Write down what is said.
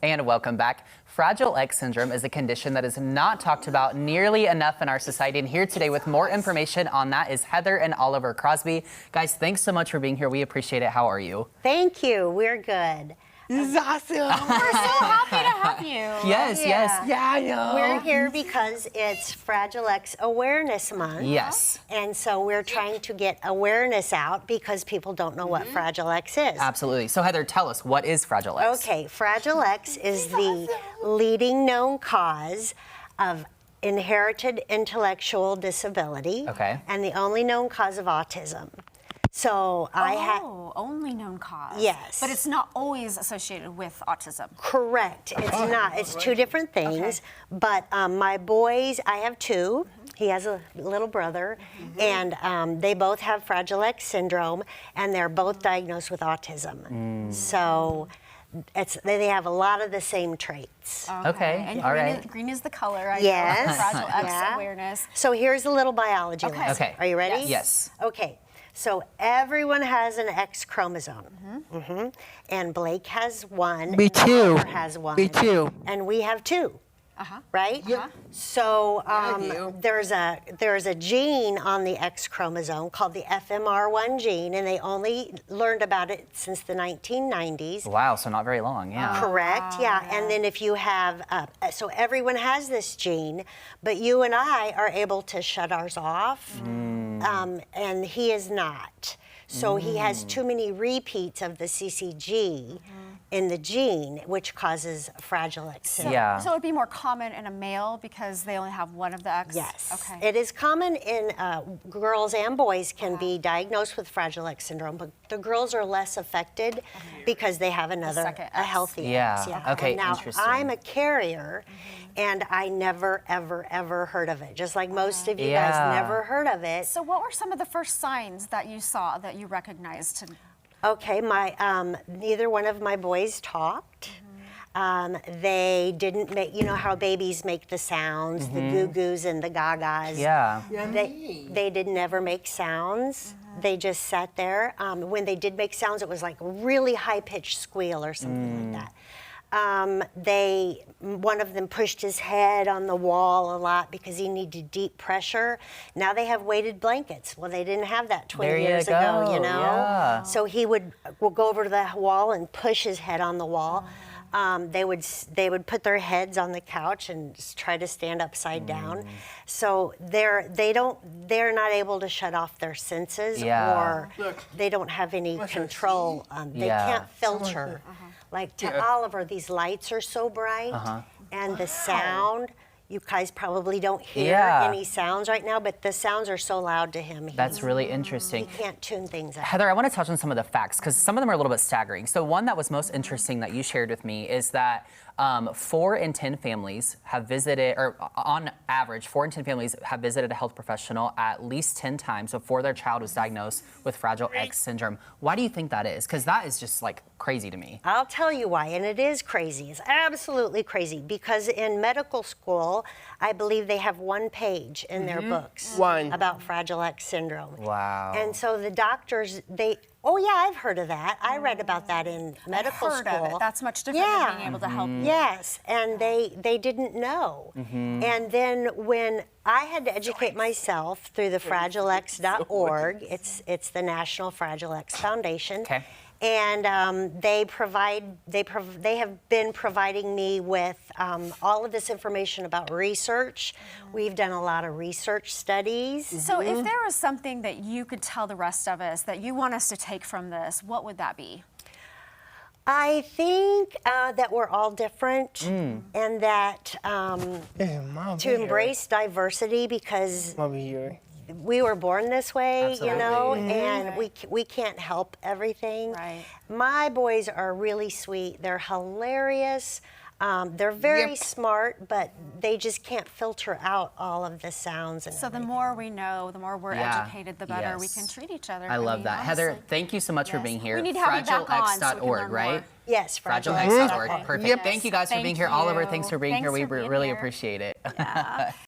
And welcome back. Fragile X syndrome is a condition that is not talked about nearly enough in our society. And here today with more information on that is Heather and Oliver Crosby. Guys, thanks so much for being here. We appreciate it. How are you? Thank you. We're good. This is awesome. We're so happy to have you. Yes, yes. Yeah, I know. We're here because it's Fragile X Awareness Month. Yes. And so we're trying to get awareness out because people don't know what Fragile X is. Absolutely. So Heather, tell us, what is Fragile X? Okay, Fragile X is the leading known cause of inherited intellectual disability. Okay. And the only known cause of autism. So Only known cause. Yes. But it's not always associated with autism. Correct. It's not. It's two different things. Okay. But my boys, I have two. He has a little brother, and they both have Fragile X syndrome, and they're both diagnosed with autism. So they have a lot of the same traits. Okay. And All right. green is the color. I Yes. know. Fragile X Yeah. awareness. So here's a little biology Okay. lesson. Okay. Are you ready? Yes. Okay. So everyone has an X chromosome. And Blake has one. Me and too. Oliver has one. Me too. And we have two. Right? Yeah. So I do. there's a gene on the X chromosome called the FMR1 gene, and they only learned about it since the 1990s. Wow, so not very long, yeah. Correct, yeah. And then if you have, so everyone has this gene, but you and I are able to shut ours off, and he is not. So he has too many repeats of the CCG in the gene, which causes Fragile X syndrome. Yeah. So it would be more common in a male because they only have one of the X? Yes. Okay. It is common in girls and boys can be diagnosed with Fragile X syndrome, but the girls are less affected because they have another, second a X. healthy Yeah. X. Okay, And now interesting. I'm a carrier, and I never, ever, ever heard of it. Just like most of you Yeah. guys never heard of it. So what were some of the first signs that you saw that you recognized? Okay, neither one of my boys talked. They didn't make, you know how babies make the sounds, the goo-goos and the gagas. Yeah. They did never make sounds. They just sat there. When they did make sounds, it was like a really high-pitched squeal or something like that. One of them pushed his head on the wall a lot because he needed deep pressure. Now they have weighted blankets. Well, they didn't have that 20 There you years ago, go, you know? yeah. So he would go over to the wall and push his head on the wall. They would put their heads on the couch and try to stand upside down. So they're not able to shut off their senses, or they don't have any control. They can't filter. Like to Oliver, these lights are so bright, and the sound. You guys probably don't hear any sounds right now, but the sounds are so loud to him. That's really interesting. He can't tune things out. Heather, I want to touch on some of the facts because some of them are a little bit staggering. So one that was most interesting that you shared with me is that 4 in 10 families have visited, or on average, 4 in 10 families have visited a health professional at least 10 times before their child was diagnosed with Fragile X syndrome. Why do you think that is? Because that is just like crazy to me. I'll tell you why, and it is crazy. It's absolutely crazy because in medical school, I believe they have one page in their books about Fragile X syndrome. Wow. And so the doctors, oh yeah, I've heard of that. I read about that in medical Heard school. of it. That's much different than being able to help you. Yes, and they didn't know. And then when I had to educate myself through the fragilex.org, it's the National Fragile X Foundation. Okay. And they have been providing me with all of this information about research. We've done a lot of research studies. So if there was something that you could tell the rest of us that you want us to take from this, what would that be? I think that we're all different, and that to embrace diversity, because we were born this way, you know, and we can't help everything. Right. My boys are really sweet. They're hilarious. They're very smart, but they just can't filter out all of the sounds. And So the more we know, the more we're educated, the better we can treat each other. I love mean, that. honestly. Heather, thank you so much for being here. We need to have you back on so we can FragileX.org, learn right? more. Yes, FragileX.org. Fragile. Perfect. Yep. Thank you guys for Thank being here. Oliver, you. thanks for being here. We Thanks for being really here. appreciate it. Yeah.